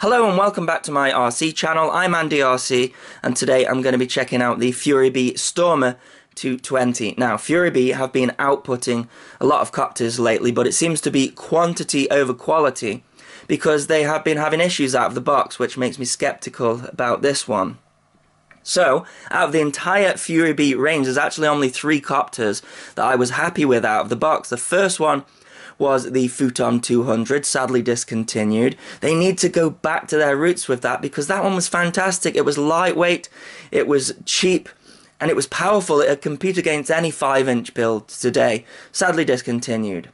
Hello and welcome back to my RC channel. I'm Andy RC and today I'm going to be checking out the FuriBee Stormer 220. Now FuriBee have been outputting a lot of copters lately, but it seems to be quantity over quality because they have been having issues out of the box, which makes me skeptical about this one. So, out of the entire FuriBee range, there's actually only 3 copters that I was happy with out of the box. The first one was the Futon 200, sadly discontinued. They need to go back to their roots with that because that one was fantastic. It was lightweight, it was cheap, and it was powerful. It could compete against any 5-inch build today. Sadly discontinued.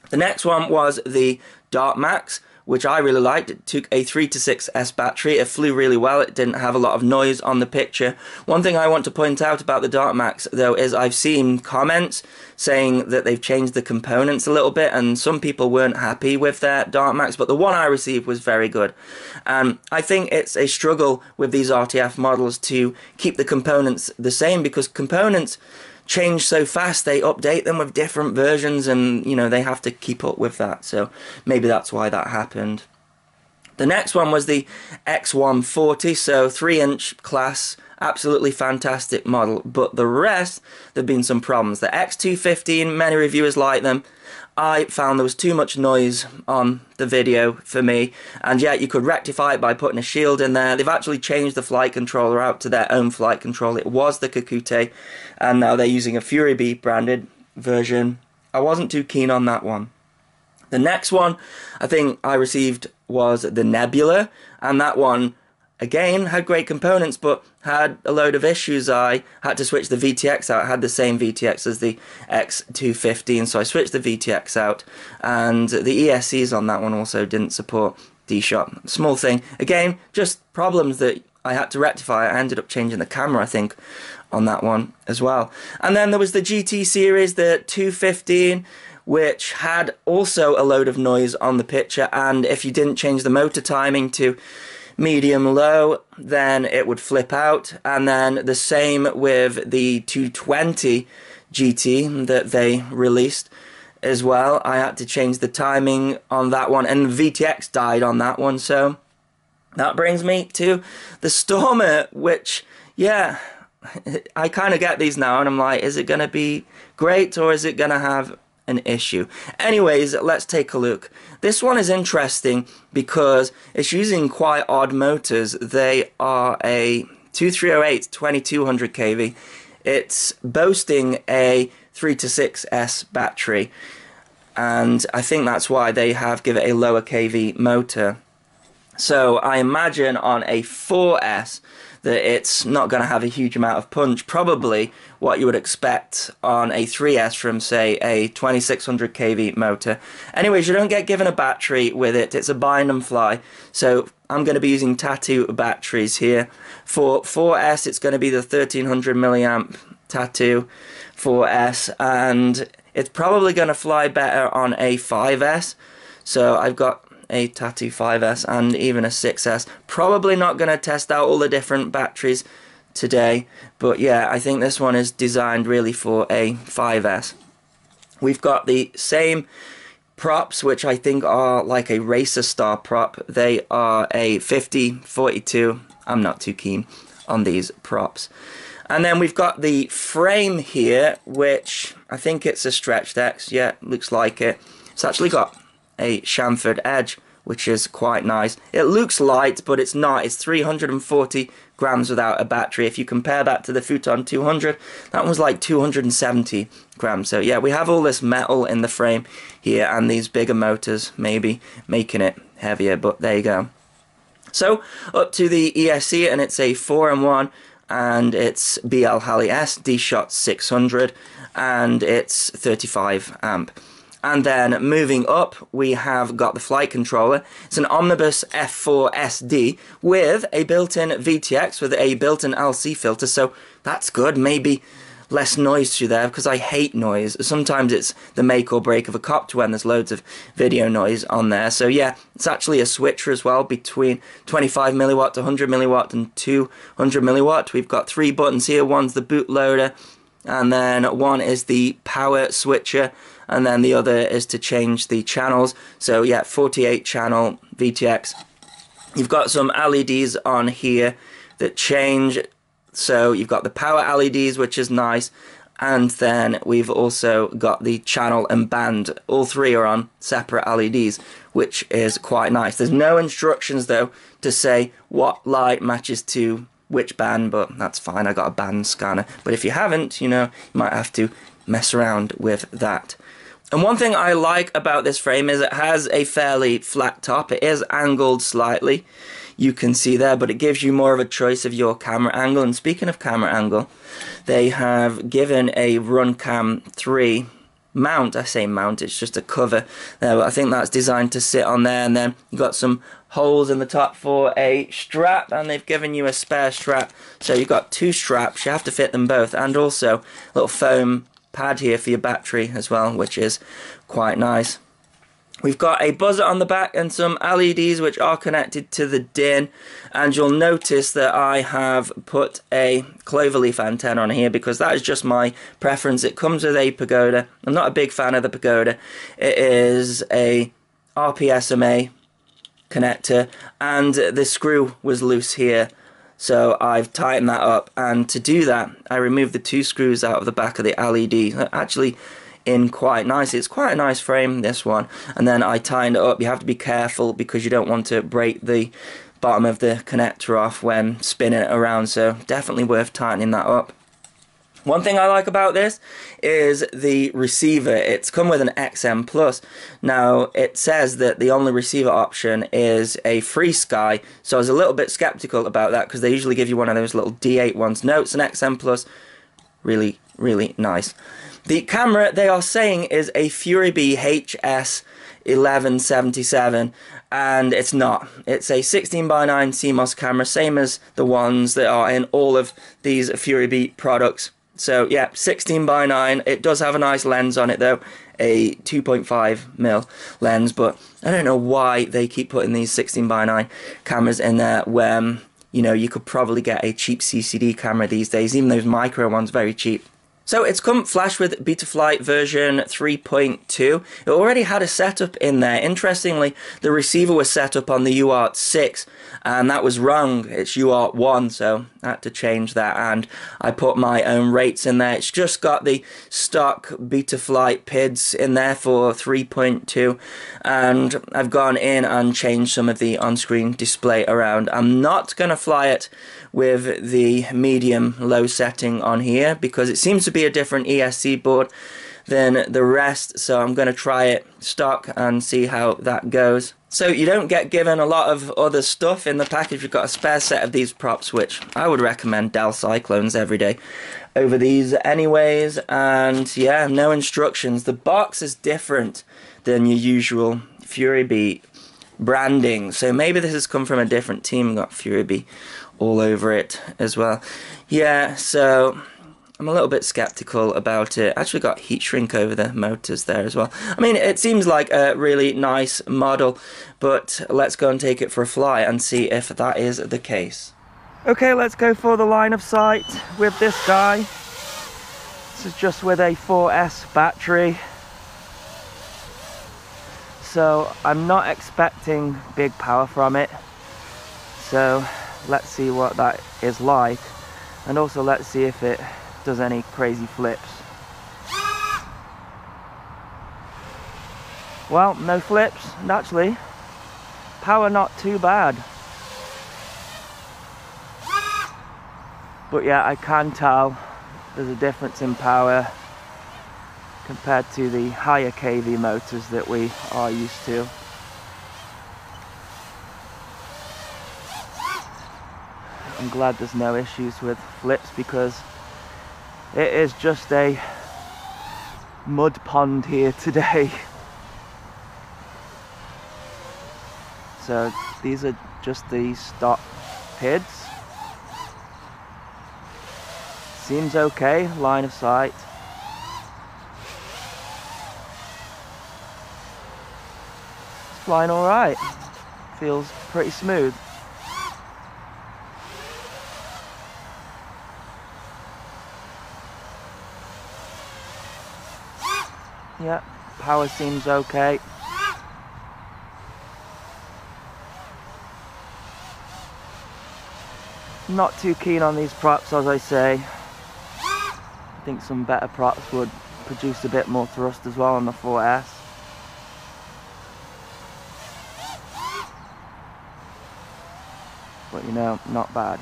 The next one was the Dart Max, which I really liked. It took a 3 to 6S battery. It flew really well. It didn't have a lot of noise on the picture. One thing I want to point out about the Dart Max, though, is I've seen comments saying that they've changed the components a little bit, and some people weren't happy with their Dart Max, but the one I received was very good. I think it's a struggle with these RTF models to keep the components the same, because components change so fast. They update them with different versions, and you know, they have to keep up with that, so maybe that's why that happened. The next one was the X140, so 3-inch class, absolutely fantastic model, but the rest, there have been some problems. The X215, many reviewers like them. I found there was too much noise on the video for me, and yet you could rectify it by putting a shield in there. They've actually changed the flight controller out to their own flight controller. It was the Kakute, and now they're using a FuriBee branded version. I wasn't too keen on that one. The next one I think I received was the Nebula, and that one again had great components but had a load of issues. I had to switch the VTX out. I had the same VTX as the X215, so I switched the VTX out, and the ESCs on that one also didn't support D-Shot. Small thing. Again, just problems that I had to rectify. I ended up changing the camera, I think, on that one as well. And then there was the GT series, the 215, which had also a load of noise on the picture, and if you didn't change the motor timing to medium-low, then it would flip out. And then the same with the 220 GT that they released as well. I had to change the timing on that one, and VTX died on that one. So that brings me to the Stormer, which, yeah, I kind of get these now, and I'm like, is it going to be great, or is it going to have an issue? Anyways, let's take a look. This one is interesting because it's using quite odd motors. They are a 2308 2200 kV. It's boasting a 3 to 6S battery, and I think that's why they have given it a lower kV motor. So I imagine on a 4S that it's not going to have a huge amount of punch, probably what you would expect on a 3S from, say, a 2600 kV motor. Anyways, you don't get given a battery with it. It's a bind and fly, so I'm going to be using Tattoo batteries here. For 4S, it's going to be the 1300 milliamp Tattoo 4S, and it's probably going to fly better on a 5S. So I've got a Tattoo 5S and even a 6S. Probably not going to test out all the different batteries today, but yeah, I think this one is designed really for a 5S. We've got the same props, which I think are like a Racer Star prop. They are a 50-42. I'm not too keen on these props. And then we've got the frame here, which I think it's a stretched X. Yeah, looks like it. It's actually got a chamfered edge, which is quite nice. It looks light, but it's not. It's 340 grams without a battery. If you compare that to the Futon 200, that was like 270 grams. So yeah, we have all this metal in the frame here, and these bigger motors maybe making it heavier, but there you go. So up to the ESC, and it's a 4-in-1, and it's BL Halley S, D-Shot 600, and it's 35 amp. And then moving up, we have got the flight controller. It's an Omnibus F4 SD with a built-in VTX with a built-in LC filter, so that's good. Maybe less noise through there, because I hate noise. Sometimes it's the make or break of a copter when there's loads of video noise on there. So yeah, it's actually a switcher as well between 25 milliwatt to 100 milliwatt and 200 milliwatt. We've got 3 buttons here. One's the bootloader, and then one is the power switcher, and then the other is to change the channels. So yeah, 48 channel VTX You've got some LEDs on here that change. So you've got the power LEDs, which is nice, and then we've also got the channel and band. All three are on separate LEDs, which is quite nice. There's no instructions though to say what light matches to which band, but that's fine. I got a band scanner. But if you haven't, you know, you might have to mess around with that. And one thing I like about this frame is it has a fairly flat top. It is angled slightly, you can see there, but it gives you more of a choice of your camera angle. And speaking of camera angle, they have given a Runcam 3 mount. I say mount, it's just a cover there, but I think that's designed to sit on there. And then you've got some holes in the top for a strap, and they've given you a spare strap. So you've got two straps, you have to fit them both, and also a little foam pad here for your battery as well, which is quite nice. We've got a buzzer on the back and some LEDs which are connected to the DIN, and you'll notice that I have put a cloverleaf antenna on here because that is just my preference. It comes with a pagoda. I'm not a big fan of the pagoda. It is a RPSMA connector, and the screw was loose here. So I've tightened that up, and to do that I removed the two screws out of the back of the LED. Actually in quite nice. It's quite a nice frame, this one. And then I tightened it up. You have to be careful because you don't want to break the bottom of the connector off when spinning it around, so definitely worth tightening that up. One thing I like about this is the receiver. It's come with an XM Plus. Now, it says that the only receiver option is a FreeSky, so I was a little bit skeptical about that because they usually give you one of those little D8 ones. No, it's an XM Plus. Really, really nice. The camera, they are saying, is a FuriBee HS1177, and it's not. It's a 16:9 CMOS camera, same as the ones that are in all of these FuriBee products. So yeah, 16:9. It does have a nice lens on it though, a 2.5mm lens, but I don't know why they keep putting these 16:9 cameras in there when, you know, you could probably get a cheap CCD camera these days, even those micro ones, very cheap. So it's come flash with Betaflight version 3.2. It already had a setup in there. Interestingly, the receiver was set up on the UART 6, and that was wrong. It's UART 1, so I had to change that, and I put my own rates in there. It's just got the stock Betaflight PIDs in there for 3.2, and I've gone in and changed some of the on-screen display around. I'm not going to fly it with the medium low setting on here because it seems to be a different ESC board than the rest, so I'm going to try it stock and see how that goes. So you don't get given a lot of other stuff in the package. We've got a spare set of these props, which I would recommend Dell Cyclones every day over these anyways, and yeah, no instructions. The box is different than your usual FuriBee branding, so maybe this has come from a different team. We've got FuriBee all over it as well. Yeah, so I'm a little bit skeptical about it. Actually got heat shrink over the motors there as well. I mean, it seems like a really nice model, but let's go and take it for a fly and see if that is the case. Okay, let's go for the line of sight with this guy. This is just with a 4S battery, so I'm not expecting big power from it. So let's see what that is like, and also let's see if it does any crazy flips. Well, no flips, and actually power not too bad. But yeah, I can tell there's a difference in power compared to the higher kV motors that we are used to. I'm glad there's no issues with flips because it is just a mud pond here today. So these are just the stock PIDs. Seems okay, line of sight. It's flying alright. Feels pretty smooth. Yeah, power seems okay. Not too keen on these props, as I say. I think some better props would produce a bit more thrust as well on the 4S. But you know, not bad.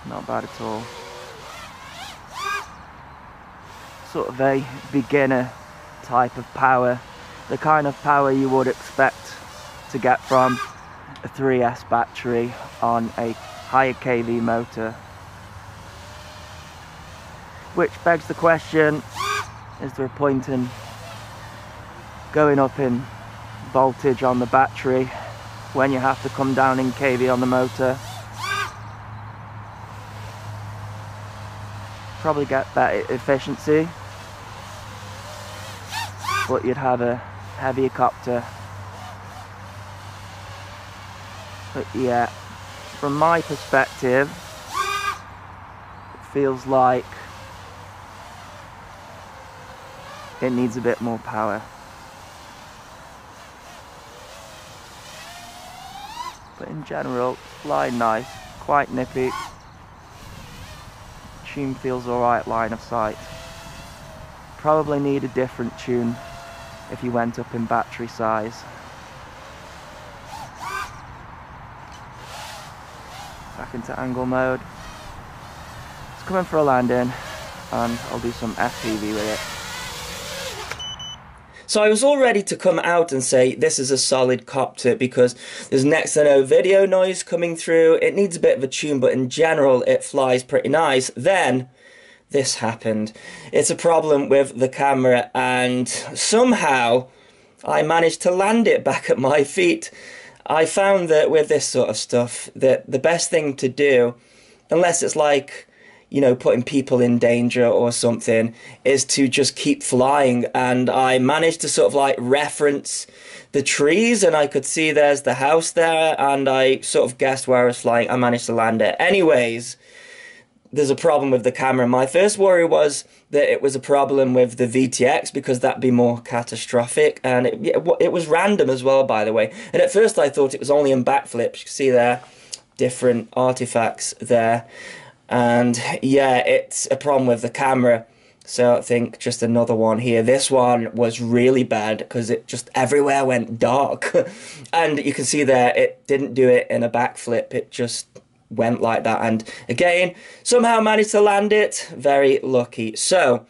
Not bad at all. Sort of a beginner type of power. The kind of power you would expect to get from a 3S battery on a higher kV motor. Which begs the question, is there a point in going up in voltage on the battery when you have to come down in kV on the motor? Probably get better efficiency, but you'd have a heavier copter. But yeah, from my perspective, it feels like it needs a bit more power. But in general, it's flying nice, quite nippy. Tune feels alright, line of sight. Probably need a different tune if you went up in battery size. Back into angle mode. It's coming for a landing, and I'll do some FPV with it. So I was all ready to come out and say this is a solid copter because there's next to no video noise coming through. It needs a bit of a tune, but in general it flies pretty nice. Then this happened. It's a problem with the camera, and somehow I managed to land it back at my feet. I found that with this sort of stuff, that the best thing to do, unless it's like, you know, putting people in danger or something, is to just keep flying. And I managed to sort of like reference the trees, and I could see there's the house there, and I sort of guessed where I was flying. I managed to land it. Anyways, there's a problem with the camera. My first worry was that it was a problem with the VTX, because that'd be more catastrophic, and it was random as well, by the way. And at first I thought it was only in backflips. You can see there different artifacts there. And yeah, it's a problem with the camera. So I think just another one here. This one was really bad because it just everywhere went dark. And you can see there, it didn't do it in a backflip. It just went like that. And again, somehow managed to land it. Very lucky. So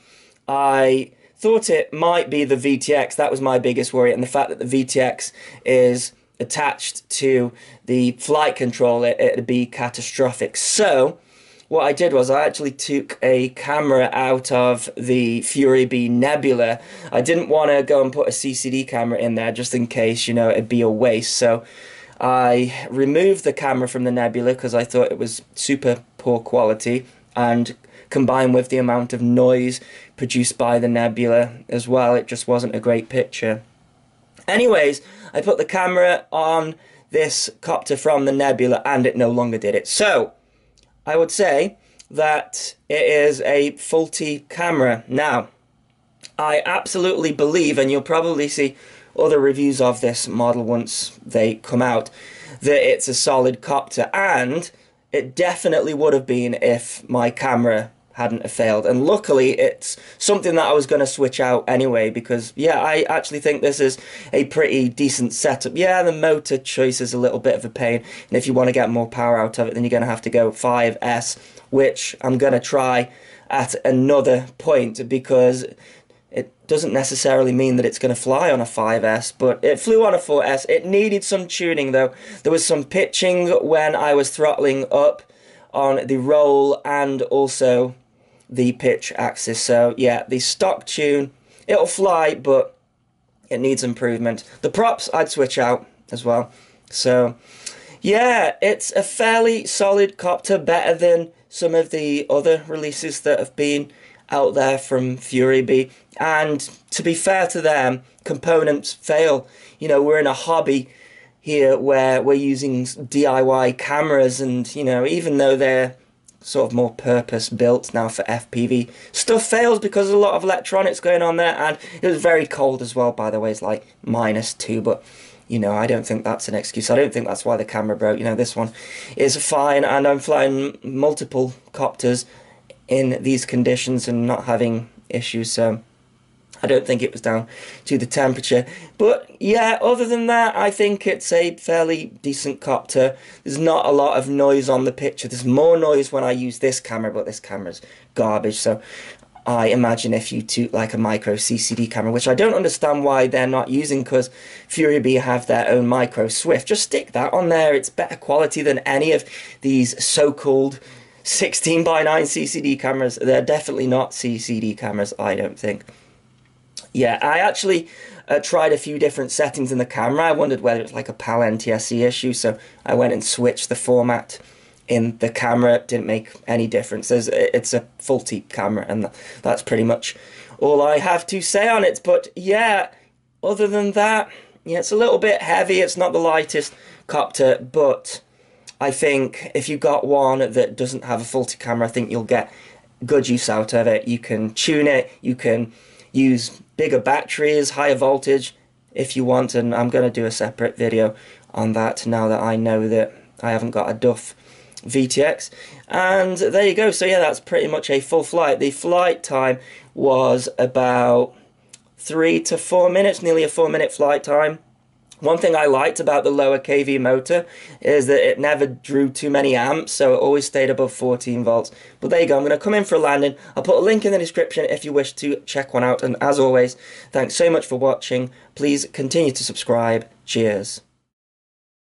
I thought it might be the VTX. That was my biggest worry. And the fact that the VTX is attached to the flight controller, it'd be catastrophic. So what I did was I actually took a camera out of the FuriBee Nebula. I didn't want to go and put a CCD camera in there just in case, you know, it'd be a waste. So I removed the camera from the Nebula because I thought it was super poor quality, and combined with the amount of noise produced by the Nebula as well, it just wasn't a great picture. Anyways, I put the camera on this copter from the Nebula and it no longer did it. So I would say that it is a faulty camera. Now, I absolutely believe, and you'll probably see other reviews of this model once they come out, that it's a solid copter, and it definitely would have been if my camera hadn't have failed. And luckily it's something that I was going to switch out anyway, because yeah, I actually think this is a pretty decent setup. Yeah, the motor choice is a little bit of a pain, and if you want to get more power out of it, then you're going to have to go 5S, which I'm going to try at another point, because it doesn't necessarily mean that it's going to fly on a 5S, but it flew on a 4S. It needed some tuning though. There was some pitching when I was throttling up on the roll and also the pitch axis. So yeah, the stock tune, it'll fly, but it needs improvement. The props I'd switch out as well. So yeah, it's a fairly solid copter, better than some of the other releases that have been out there from FuriBee. And to be fair to them, components fail. You know, we're in a hobby here where we're using DIY cameras, and you know, even though they're sort of more purpose built now for FPV, stuff fails because there's a lot of electronics going on there. And it was very cold as well, by the way. It's like -2, but you know, I don't think that's an excuse. I don't think that's why the camera broke. You know, this one is fine, and I'm flying multiple copters in these conditions and not having issues, so I don't think it was down to the temperature. But yeah, other than that, I think it's a fairly decent copter. There's not a lot of noise on the picture. There's more noise when I use this camera, but this camera's garbage, so I imagine if you took like a micro CCD camera, which I don't understand why they're not using, because FuriBee have their own micro Swift. Just stick that on there. It's better quality than any of these so-called 16:9 CCD cameras. They're definitely not CCD cameras, I don't think. Yeah, I actually tried a few different settings in the camera. I wondered whether it was like a PAL NTSC issue, so I went and switched the format in the camera. It didn't make any difference. It's a faulty camera, and that's pretty much all I have to say on it. But yeah, other than that, yeah, it's a little bit heavy. It's not the lightest copter, but I think if you got one that doesn't have a faulty camera, I think you'll get good use out of it. You can tune it, you can use bigger batteries, higher voltage if you want, and I'm going to do a separate video on that now that I know that I haven't got a Duff VTX. And there you go. So yeah, that's pretty much a full flight. The flight time was about 3 to 4 minutes, nearly a 4-minute flight time. One thing I liked about the lower kV motor is that it never drew too many amps, so it always stayed above 14 volts. But there you go, I'm going to come in for a landing. I'll put a link in the description if you wish to check one out. And as always, thanks so much for watching. Please continue to subscribe. Cheers.